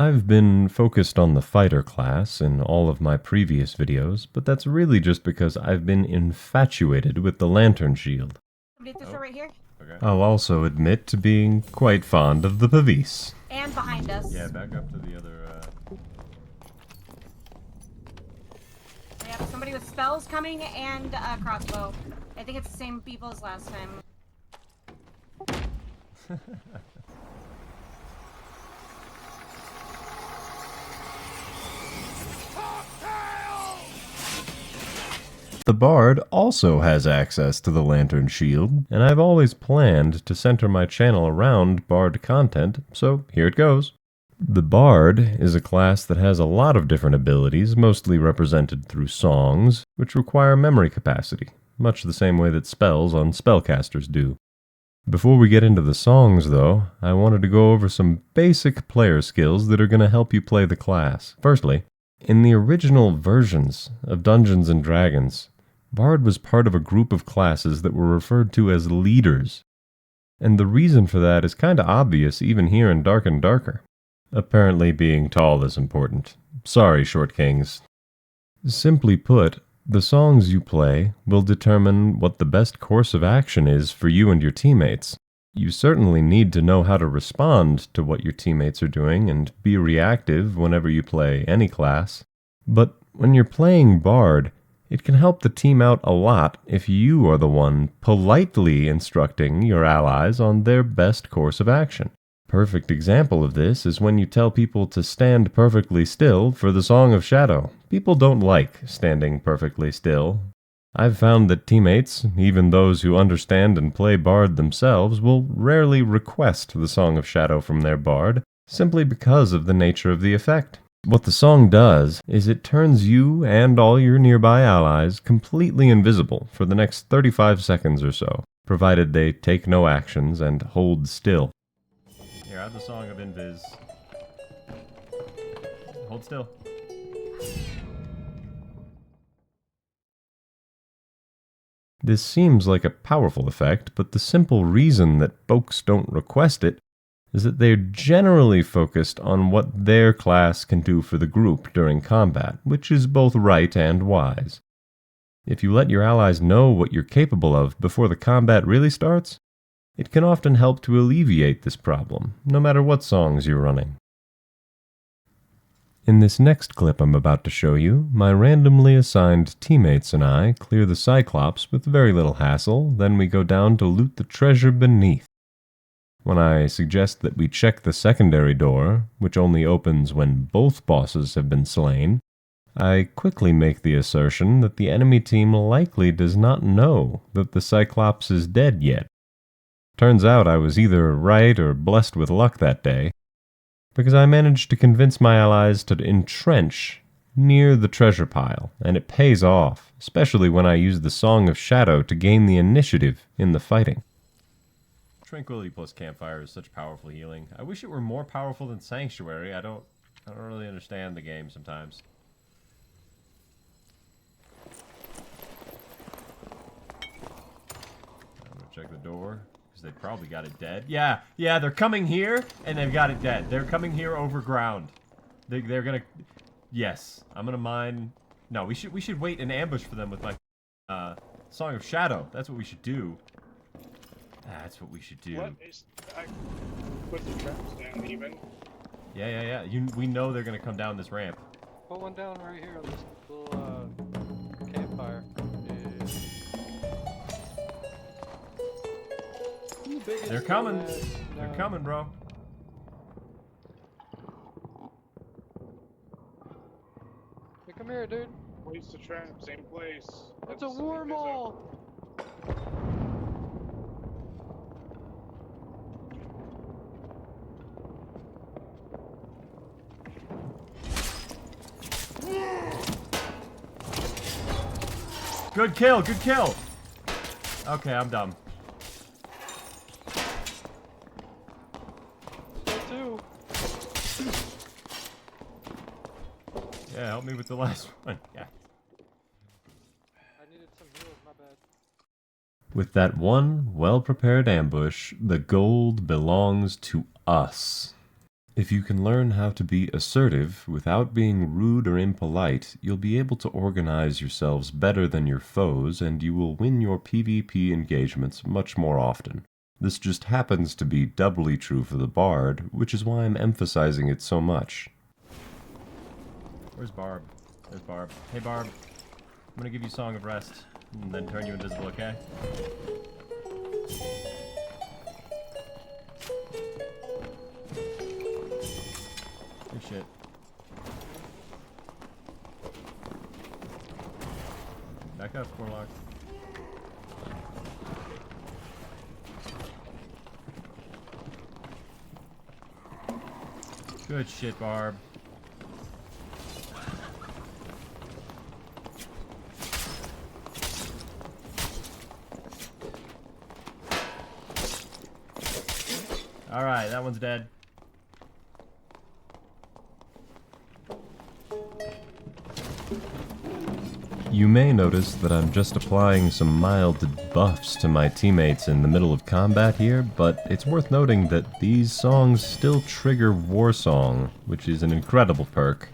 I've been focused on the fighter class in all of my previous videos, but that's really just because I've been infatuated with the lantern shield. Right here. Okay. I'll also admit to being quite fond of the Pavis. And behind us. Yeah, back up to the other, We have somebody with spells coming and a crossbow. I think it's the same people as last time. The Bard also has access to the Lantern Shield, and I've always planned to center my channel around Bard content, so here it goes. The Bard is a class that has a lot of different abilities, mostly represented through songs, which require memory capacity, much the same way that spells on spellcasters do. Before we get into the songs, though, I wanted to go over some basic player skills that are going to help you play the class. Firstly, in the original versions of Dungeons & Dragons, Bard was part of a group of classes that were referred to as leaders. And the reason for that is kinda obvious even here in Dark and Darker. Apparently being tall is important. Sorry, Short Kings. Simply put, the songs you play will determine what the best course of action is for you and your teammates. You certainly need to know how to respond to what your teammates are doing and be reactive whenever you play any class. But when you're playing Bard, it can help the team out a lot if you are the one politely instructing your allies on their best course of action. Perfect example of this is when you tell people to stand perfectly still for the Song of Shadow. People don't like standing perfectly still. I've found that teammates, even those who understand and play Bard themselves, will rarely request the Song of Shadow from their Bard, simply because of the nature of the effect. What the song does is it turns you and all your nearby allies completely invisible for the next 35 seconds or so, provided they take no actions and hold still. Here, I have the Song of Invis. Hold still. This seems like a powerful effect, but the simple reason that folks don't request it is that they're generally focused on what their class can do for the group during combat, which is both right and wise. If you let your allies know what you're capable of before the combat really starts, it can often help to alleviate this problem, no matter what songs you're running. In this next clip I'm about to show you, my randomly assigned teammates and I clear the Cyclops with very little hassle, then we go down to loot the treasure beneath. When I suggest that we check the secondary door, which only opens when both bosses have been slain, I quickly make the assertion that the enemy team likely does not know that the Cyclops is dead yet. Turns out I was either right or blessed with luck that day, because I managed to convince my allies to entrench near the treasure pile, and it pays off, especially when I use the Song of Shadow to gain the initiative in the fighting. Tranquility plus Campfire is such powerful healing. I wish it were more powerful than Sanctuary. I don't really understand the game sometimes. I'm gonna check the door, because they probably got it dead. Yeah, they're coming here, and they've got it dead. They're coming here over ground. They're gonna... Yes, I'm gonna mine... No, we should wait and ambush for them with my Song of Shadow. That's what we should do. That's what we should do. What is... I put the traps down even. Yeah. We know they're gonna come down this ramp. Put one down right here on this little campfire. Yeah. They're coming. They're coming, bro. Hey, come here, dude. Place the trap, same place. That's a wormhole. Good kill. Okay, I'm dumb. Two. Yeah, help me with the last one. Yeah. I needed some heals, my bad. With that one well-prepared ambush, the gold belongs to us. If you can learn how to be assertive without being rude or impolite, you'll be able to organize yourselves better than your foes, and you will win your PvP engagements much more often. This just happens to be doubly true for the Bard, which is why I'm emphasizing it so much. Where's Barb? There's Barb. Hey Barb, I'm gonna give you Song of Rest, and then turn you invisible, okay? Good shit. Back up, Warlock. Good shit, Barb. Alright, that one's dead. You may notice that I'm just applying some mild buffs to my teammates in the middle of combat here, but it's worth noting that these songs still trigger Warsong, which is an incredible perk.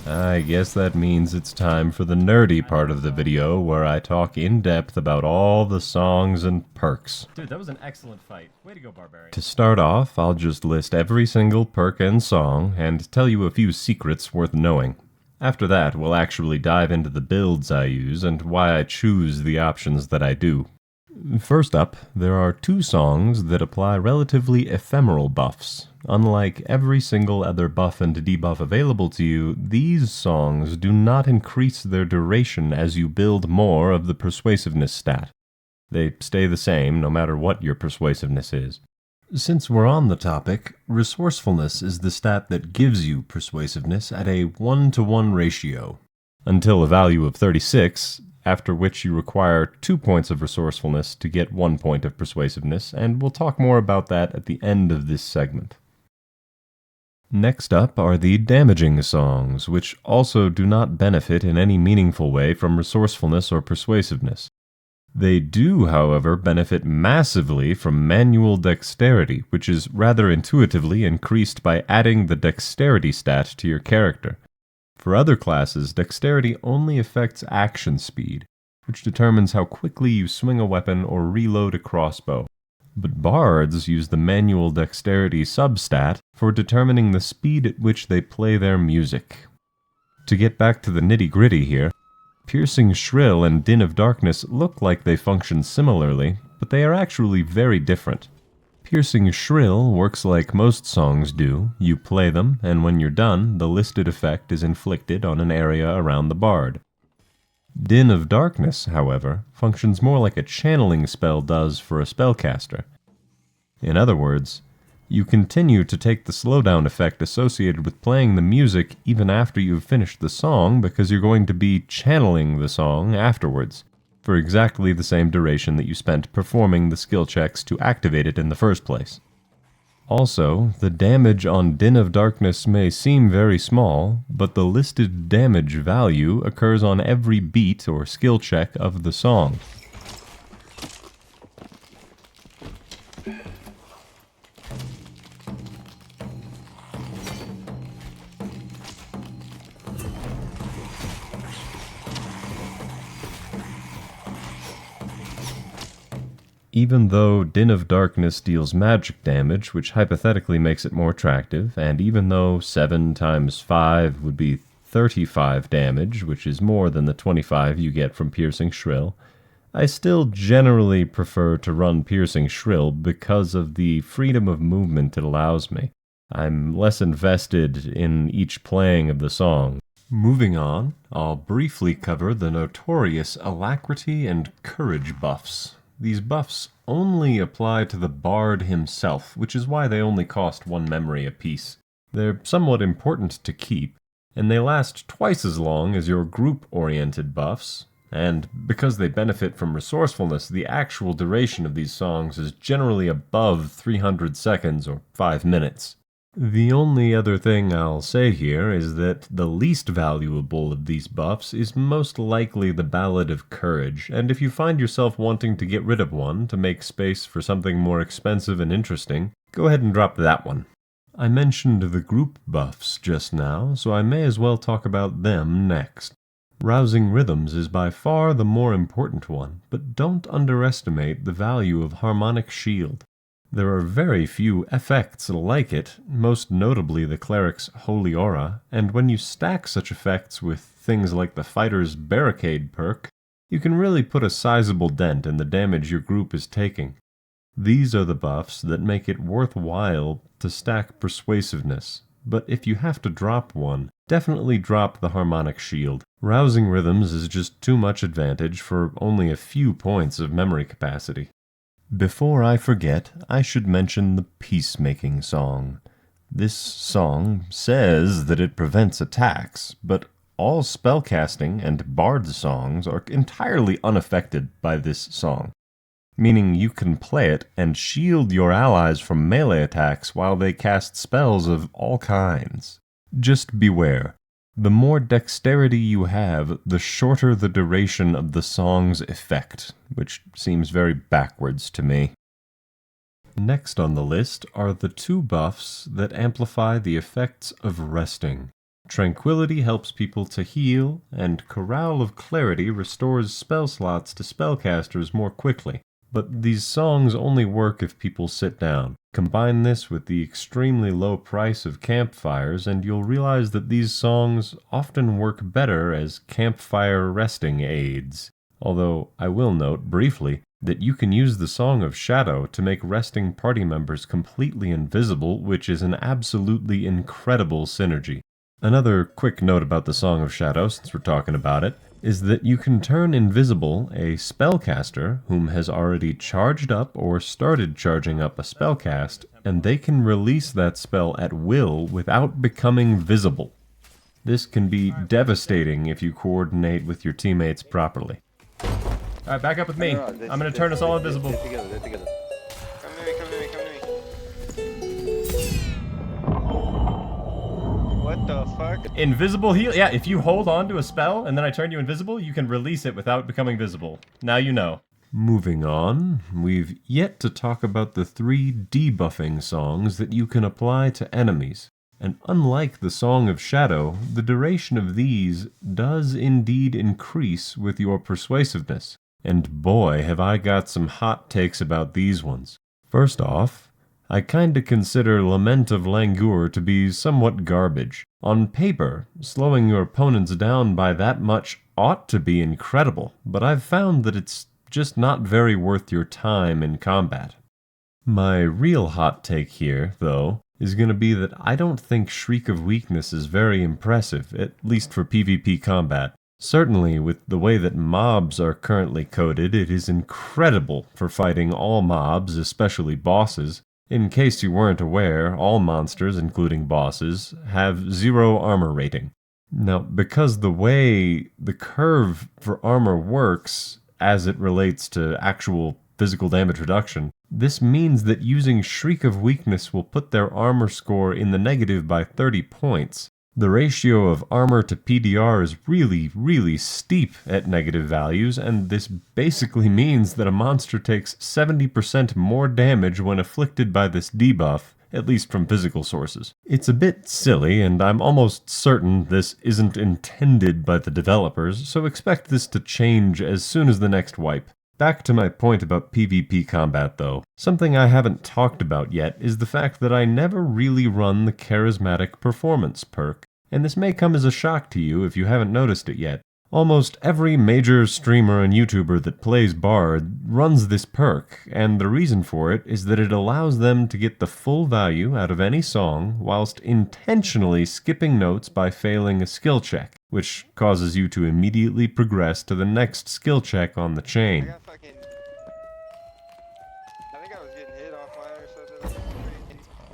I guess that means it's time for the nerdy part of the video, where I talk in depth about all the songs and perks. Dude, that was an excellent fight. Way to go, Barbarian. To start off, I'll just list every single perk and song, and tell you a few secrets worth knowing. After that, we'll actually dive into the builds I use and why I choose the options that I do. First up, there are two songs that apply relatively ephemeral buffs. Unlike every single other buff and debuff available to you, these songs do not increase their duration as you build more of the persuasiveness stat. They stay the same no matter what your persuasiveness is. Since we're on the topic, Resourcefulness is the stat that gives you persuasiveness at a 1-to-1 ratio, until a value of 36, after which you require 2 points of Resourcefulness to get 1 point of persuasiveness, and we'll talk more about that at the end of this segment. Next up are the damaging songs, which also do not benefit in any meaningful way from Resourcefulness or persuasiveness. They do, however, benefit massively from manual dexterity, which is rather intuitively increased by adding the dexterity stat to your character. For other classes, dexterity only affects action speed, which determines how quickly you swing a weapon or reload a crossbow. But bards use the manual dexterity substat for determining the speed at which they play their music. To get back to the nitty-gritty here, Piercing Shrill and Din of Darkness look like they function similarly, but they are actually very different. Piercing Shrill works like most songs do. You play them, and when you're done, the listed effect is inflicted on an area around the bard. Din of Darkness, however, functions more like a channeling spell does for a spellcaster. In other words, you continue to take the slowdown effect associated with playing the music even after you've finished the song because you're going to be channeling the song afterwards, for exactly the same duration that you spent performing the skill checks to activate it in the first place. Also, the damage on Din of Darkness may seem very small, but the listed damage value occurs on every beat or skill check of the song. Even though Din of Darkness deals magic damage, which hypothetically makes it more attractive, and even though 7 times 5 would be 35 damage, which is more than the 25 you get from Piercing Shrill, I still generally prefer to run Piercing Shrill because of the freedom of movement it allows me. I'm less invested in each playing of the song. Moving on, I'll briefly cover the notorious Alacrity and Courage buffs. These buffs only apply to the bard himself, which is why they only cost 1 memory apiece. They're somewhat important to keep, and they last twice as long as your group-oriented buffs, and because they benefit from resourcefulness, the actual duration of these songs is generally above 300 seconds or 5 minutes. The only other thing I'll say here is that the least valuable of these buffs is most likely the Ballad of Courage, and if you find yourself wanting to get rid of one to make space for something more expensive and interesting, go ahead and drop that one. I mentioned the group buffs just now, so I may as well talk about them next. Rousing Rhythms is by far the more important one, but don't underestimate the value of Harmonic Shield. There are very few effects like it, most notably the Cleric's Holy Aura, and when you stack such effects with things like the Fighter's Barricade perk, you can really put a sizable dent in the damage your group is taking. These are the buffs that make it worthwhile to stack Persuasiveness, but if you have to drop one, definitely drop the Harmonic Shield. Rousing Rhythms is just too much advantage for only a few points of memory capacity. Before I forget, I should mention the Peacemaking Song. This song says that it prevents attacks, but all spellcasting and bard songs are entirely unaffected by this song, meaning you can play it and shield your allies from melee attacks while they cast spells of all kinds. Just beware. The more dexterity you have, the shorter the duration of the song's effect, which seems very backwards to me. Next on the list are the two buffs that amplify the effects of resting. Tranquility helps people to heal, and Chorale of Clarity restores spell slots to spellcasters more quickly. But these songs only work if people sit down. Combine this with the extremely low price of campfires, and you'll realize that these songs often work better as campfire resting aids. Although I will note briefly that you can use the Song of Shadow to make resting party members completely invisible, which is an absolutely incredible synergy. Another quick note about the Song of Shadow, since we're talking about it, is that you can turn invisible a spellcaster whom has already charged up or started charging up a spellcast, and they can release that spell at will without becoming visible. This can be devastating if you coordinate with your teammates properly. Alright, back up with me. I'm going to turn us all invisible. They're together. Come to me. What the fuck? Invisible heal? Yeah, if you hold on to a spell and then I turn you invisible, you can release it without becoming visible. Now you know. Moving on, we've yet to talk about the 3 debuffing songs that you can apply to enemies. And unlike the Song of Shadow, the duration of these does indeed increase with your persuasiveness. And boy, have I got some hot takes about these ones. First off, I kinda consider Lament of Languor to be somewhat garbage. On paper, slowing your opponents down by that much ought to be incredible, but I've found that it's just not very worth your time in combat. My real hot take here, though, is going to be that I don't think Shriek of Weakness is very impressive, at least for PvP combat. Certainly, with the way that mobs are currently coded, it is incredible for fighting all mobs, especially bosses. In case you weren't aware, all monsters, including bosses, have 0 armor rating. Now, because the way the curve for armor works as it relates to actual physical damage reduction, this means that using Shriek of Weakness will put their armor score in the negative by 30 points. The ratio of armor to PDR is really steep at negative values, and this basically means that a monster takes 70% more damage when afflicted by this debuff, at least from physical sources. It's a bit silly, and I'm almost certain this isn't intended by the developers, so expect this to change as soon as the next wipe. Back to my point about PvP combat, though. Something I haven't talked about yet is the fact that I never really run the Charismatic Performance perk, and this may come as a shock to you if you haven't noticed it yet. Almost every major streamer and YouTuber that plays Bard runs this perk, and the reason for it is that it allows them to get the full value out of any song whilst intentionally skipping notes by failing a skill check, which causes you to immediately progress to the next skill check on the chain. I think I was getting hit offline or something.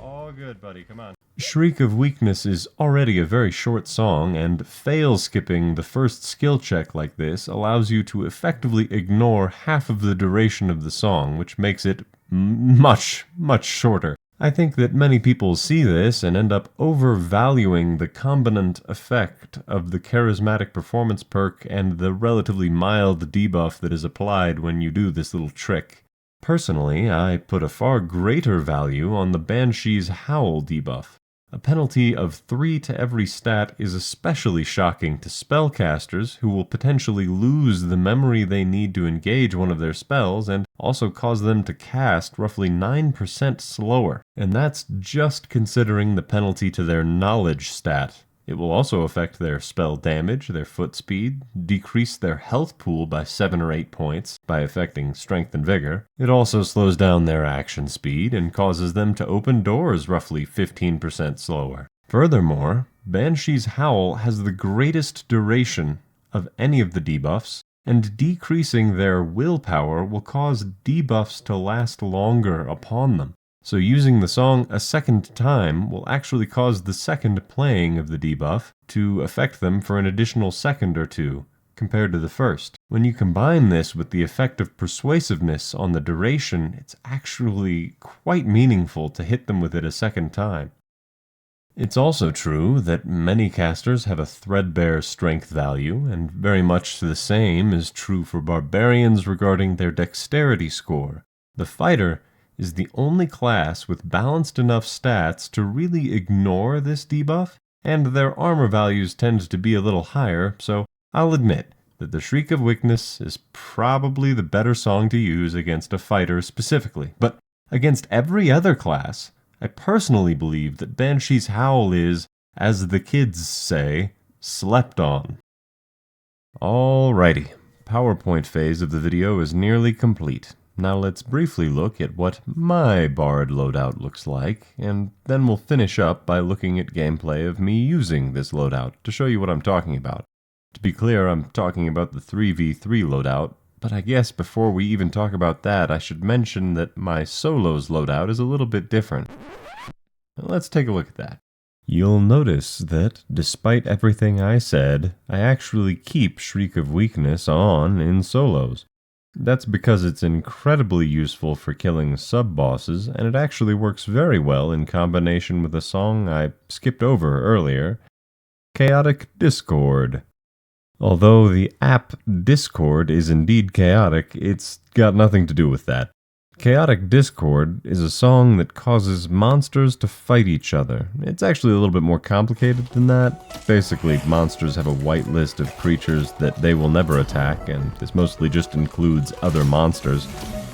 All good, buddy, come on. Shriek of Weakness is already a very short song, and fail skipping the first skill check like this allows you to effectively ignore half of the duration of the song, which makes it much shorter. I think that many people see this and end up overvaluing the combinant effect of the Charismatic Performance perk and the relatively mild debuff that is applied when you do this little trick. Personally, I put a far greater value on the Banshee's Howl debuff. A penalty of 3 to every stat is especially shocking to spellcasters who will potentially lose the memory they need to engage one of their spells and also cause them to cast roughly 9% slower. And that's just considering the penalty to their knowledge stat. It will also affect their spell damage, their foot speed, decrease their health pool by 7 or 8 points by affecting strength and vigor. It also slows down their action speed and causes them to open doors roughly 15% slower. Furthermore, Banshee's Howl has the greatest duration of any of the debuffs, and decreasing their willpower will cause debuffs to last longer upon them. So using the song a second time will actually cause the second playing of the debuff to affect them for an additional second or two, compared to the first. When you combine this with the effect of persuasiveness on the duration, it's actually quite meaningful to hit them with it a second time. It's also true that many casters have a threadbare strength value, and very much the same is true for barbarians regarding their dexterity score. The fighter is the only class with balanced enough stats to really ignore this debuff, and their armor values tend to be a little higher, so I'll admit that the Shriek of Weakness is probably the better song to use against a fighter specifically. But against every other class, I personally believe that Banshee's Howl is, as the kids say, slept on. Alrighty, PowerPoint phase of the video is nearly complete. Now let's briefly look at what my Bard loadout looks like, and then we'll finish up by looking at gameplay of me using this loadout to show you what I'm talking about. To be clear, I'm talking about the 3v3 loadout, but I guess before we even talk about that, I should mention that my solos loadout is a little bit different. Let's take a look at that. You'll notice that, despite everything I said, I actually keep Shriek of Weakness on in solos. That's because it's incredibly useful for killing sub-bosses, and it actually works very well in combination with a song I skipped over earlier, Chaotic Discord. Although the app Discord is indeed chaotic, it's got nothing to do with that. Chaotic Discord is a song that causes monsters to fight each other. It's actually a little bit more complicated than that. Basically, monsters have a white list of creatures that they will never attack, and this mostly just includes other monsters.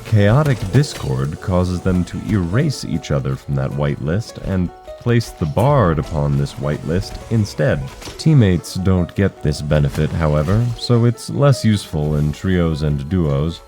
Chaotic Discord causes them to erase each other from that white list and place the Bard upon this white list instead. Teammates don't get this benefit, however, so it's less useful in trios and duos.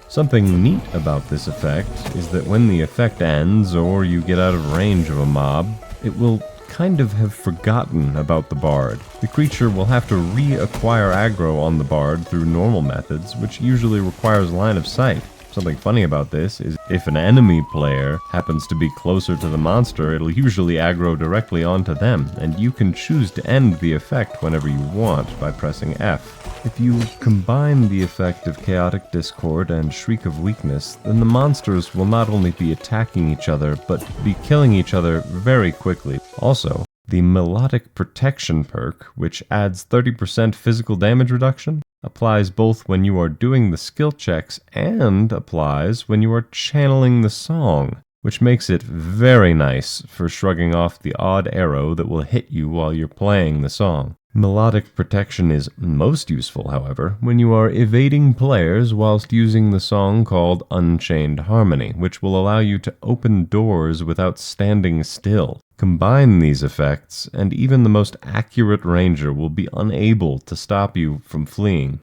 Something neat about this effect is that when the effect ends or you get out of range of a mob, it will kind of have forgotten about the Bard. The creature will have to reacquire aggro on the Bard through normal methods, which usually requires line of sight. Something funny about this is if an enemy player happens to be closer to the monster, it'll usually aggro directly onto them, and you can choose to end the effect whenever you want by pressing F. If you combine the effect of Chaotic Discord and Shriek of Weakness, then the monsters will not only be attacking each other, but be killing each other very quickly. Also, the Melodic Protection perk, which adds 30% physical damage reduction, applies both when you are doing the skill checks and applies when you are channeling the song, which makes it very nice for shrugging off the odd arrow that will hit you while you're playing the song. Melodic Protection is most useful, however, when you are evading players whilst using the song called Unchained Harmony, which will allow you to open doors without standing still. Combine these effects, and even the most accurate ranger will be unable to stop you from fleeing.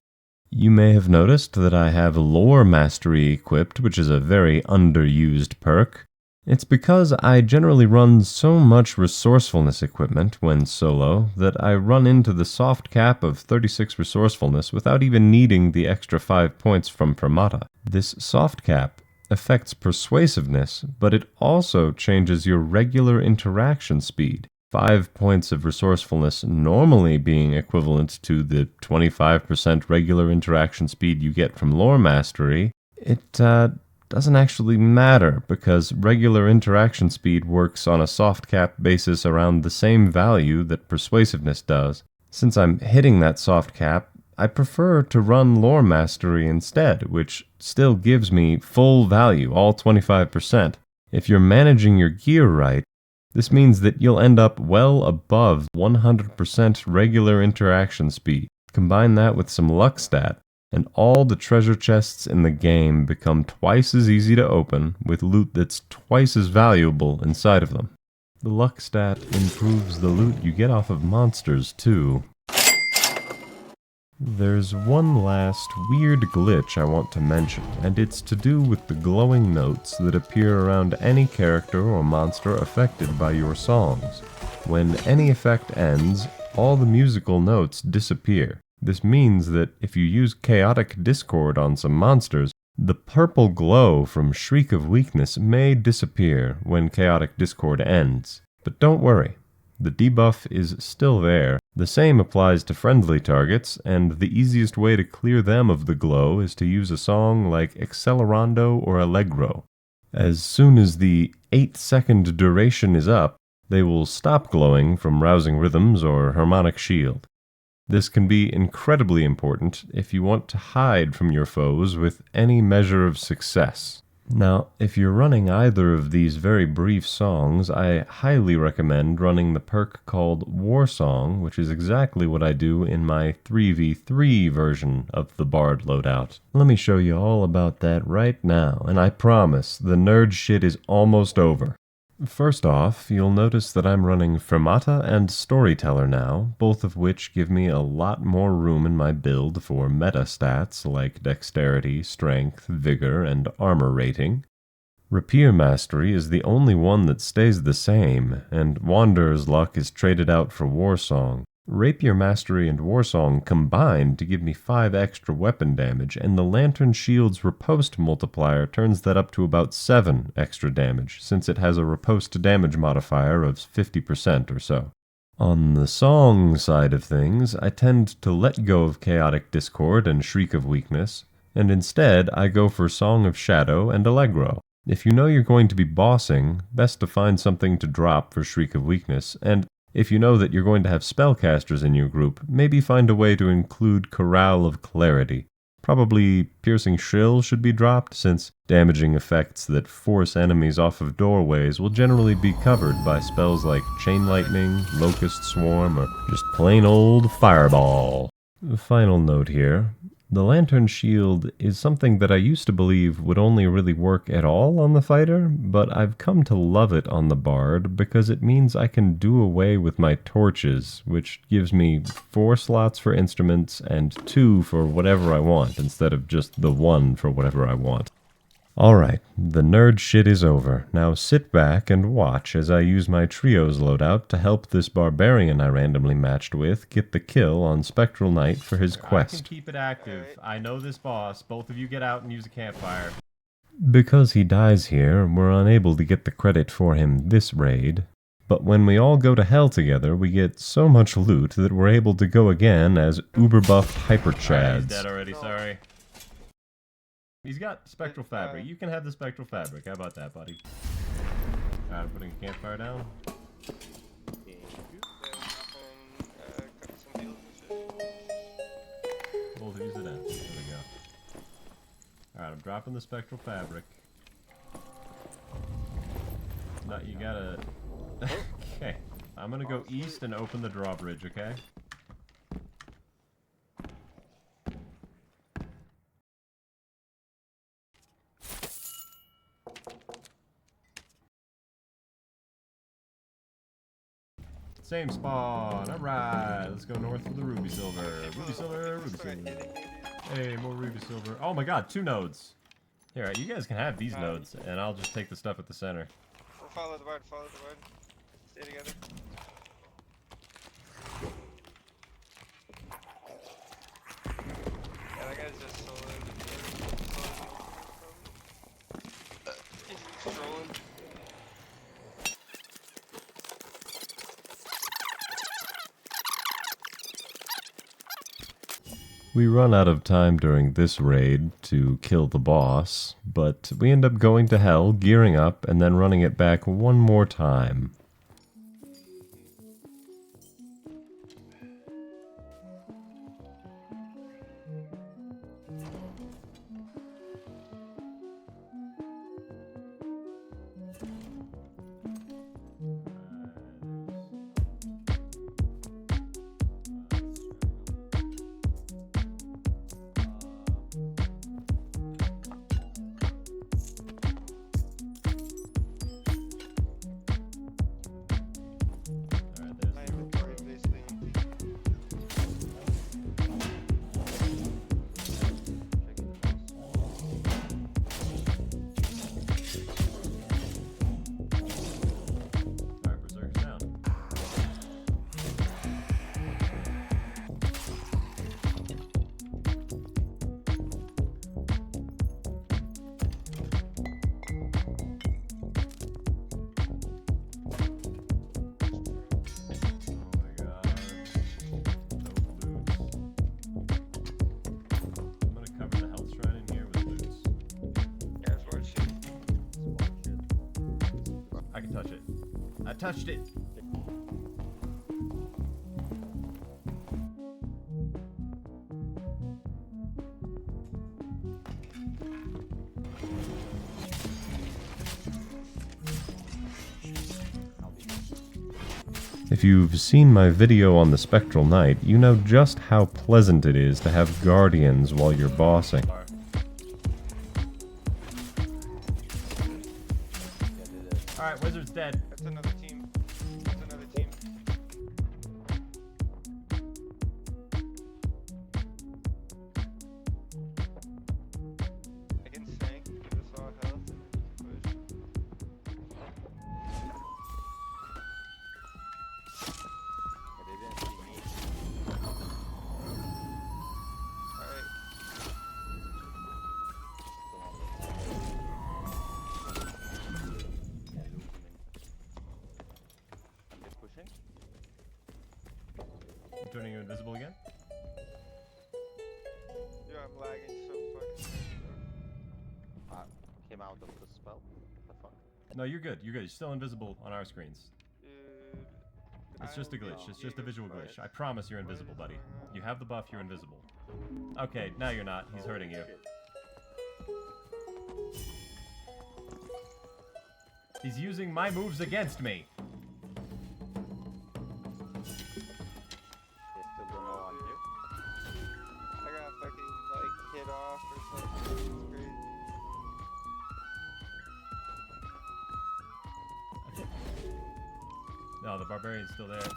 You may have noticed that I have Lore Mastery equipped, which is a very underused perk. It's because I generally run so much Resourcefulness equipment when solo that I run into the soft cap of 36 Resourcefulness without even needing the extra 5 points from Fermata. This soft cap affects persuasiveness, but it also changes your regular interaction speed. 5 points of Resourcefulness normally being equivalent to the 25% regular interaction speed you get from Lore Mastery, it doesn't actually matter because regular interaction speed works on a soft cap basis around the same value that persuasiveness does. Since I'm hitting that soft cap, I prefer to run Lore Mastery instead, which still gives me full value, all 25%. If you're managing your gear right, this means that you'll end up well above 100% regular interaction speed. Combine that with some luck stat, and all the treasure chests in the game become twice as easy to open, with loot that's twice as valuable inside of them. The luck stat improves the loot you get off of monsters, too. There's one last weird glitch I want to mention, and it's to do with the glowing notes that appear around any character or monster affected by your songs. When any effect ends, all the musical notes disappear. This means that if you use Chaotic Discord on some monsters, the purple glow from Shriek of Weakness may disappear when Chaotic Discord ends. But don't worry, the debuff is still there. The same applies to friendly targets, and the easiest way to clear them of the glow is to use a song like Accelerando or Allegro. As soon as the 8-second duration is up, they will stop glowing from Rousing Rhythms or Harmonic Shield. This can be incredibly important if you want to hide from your foes with any measure of success. Now, if you're running either of these very brief songs, I highly recommend running the perk called War Song, which is exactly what I do in my 3v3 version of the Bard loadout. Let me show you all about that right now, and I promise the nerd shit is almost over. First off, you'll notice that I'm running Fermata and Storyteller now, both of which give me a lot more room in my build for meta stats like Dexterity, Strength, Vigor, and Armor rating. Rapier Mastery is the only one that stays the same, and Wanderer's Luck is traded out for Warsong. Rapier Mastery and Warsong combine to give me 5 extra weapon damage, and the Lantern Shield's Riposte multiplier turns that up to about 7 extra damage, since it has a riposte damage modifier of 50% or so. On the song side of things, I tend to let go of Chaotic Discord and Shriek of Weakness, and instead I go for Song of Shadow and Allegro. If you know you're going to be bossing, best to find something to drop for Shriek of Weakness, and if you know that you're going to have spellcasters in your group, maybe find a way to include Chorale of Clarity. Probably Piercing Shrill should be dropped, since damaging effects that force enemies off of doorways will generally be covered by spells like Chain Lightning, Locust Swarm, or just plain old Fireball. Final note here. The Lantern Shield is something that I used to believe would only really work at all on the fighter, but I've come to love it on the Bard because it means I can do away with my torches, which gives me 4 slots for instruments and 2 for whatever I want, instead of just the 1 for whatever I want. Alright, the nerd shit is over. Now sit back and watch as I use my Trios loadout to help this barbarian I randomly matched with get the kill on Spectral Knight for his quest. I can keep it active. I know this boss. Both of you get out and use a campfire. Because he dies here, we're unable to get the credit for him this raid. But when we all go to hell together, we get so much loot that we're able to go again as uber-buffed hyper-chads. He's dead already, sorry. He's got Spectral Fabric. You can have the Spectral Fabric. How about that, buddy? Alright, I'm putting a campfire down. We'll use it in. There we go. Alright, I'm dropping the Spectral Fabric. No, you gotta... Okay. I'm gonna go east and open the drawbridge, okay? Same spawn. Alright, let's go north of the Ruby Silver. Ruby Silver, Ruby Silver. Hey, more Ruby Silver. Oh my god, 2 nodes. Here, you guys can have these nodes, and I'll just take the stuff at the center. Follow the Bard, follow the Bard. Stay together. Yeah, that guy's just soloing. He's trolling. We run out of time during this raid to kill the boss, but we end up going to hell, gearing up, and then running it back one more time. touched it. If you've seen my video on the Spectral Knight, you know just how pleasant it is to have guardians while you're bossing. Alright, wizard's dead. That's another team. That's another team. I can sank, give us all health, and push. Alright. I'm turning you invisible again? Yeah, I'm lagging so fucking bad. Came out of the spell. The fuck? No, you're good. You're good. You're still invisible on our screens. Dude. It's just a glitch. It's just a visual glitch. I promise you're invisible, buddy. You have the buff, you're invisible. Okay, now you're not. He's hurting you. He's using my moves against me. They still don't know I'm here. I got fucking like hit off or something. It's crazy. No, the barbarian's still there. Brother,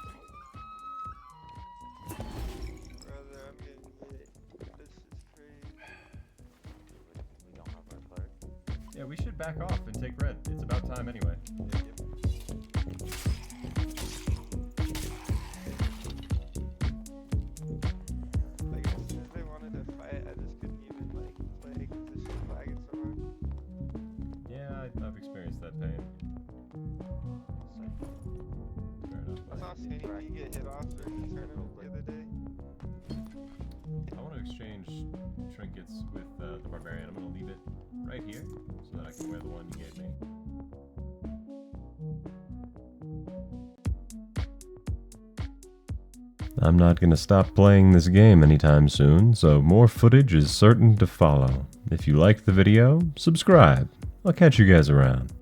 I'm getting hit. This is crazy. We don't have red cleric. Yeah, we should back off and take red. It's about time anyway. Like as soon as they wanted to fight, I just couldn't even like play because this shit lagging so hard. Yeah, I've experienced that pain. Fair enough. I saw Skinny get hit off during the tournament the other day. I want to exchange trinkets with the barbarian. I'm going to leave it right here so that I can wear the one you gave me. I'm not going to stop playing this game anytime soon, so more footage is certain to follow. If you liked the video, subscribe. I'll catch you guys around.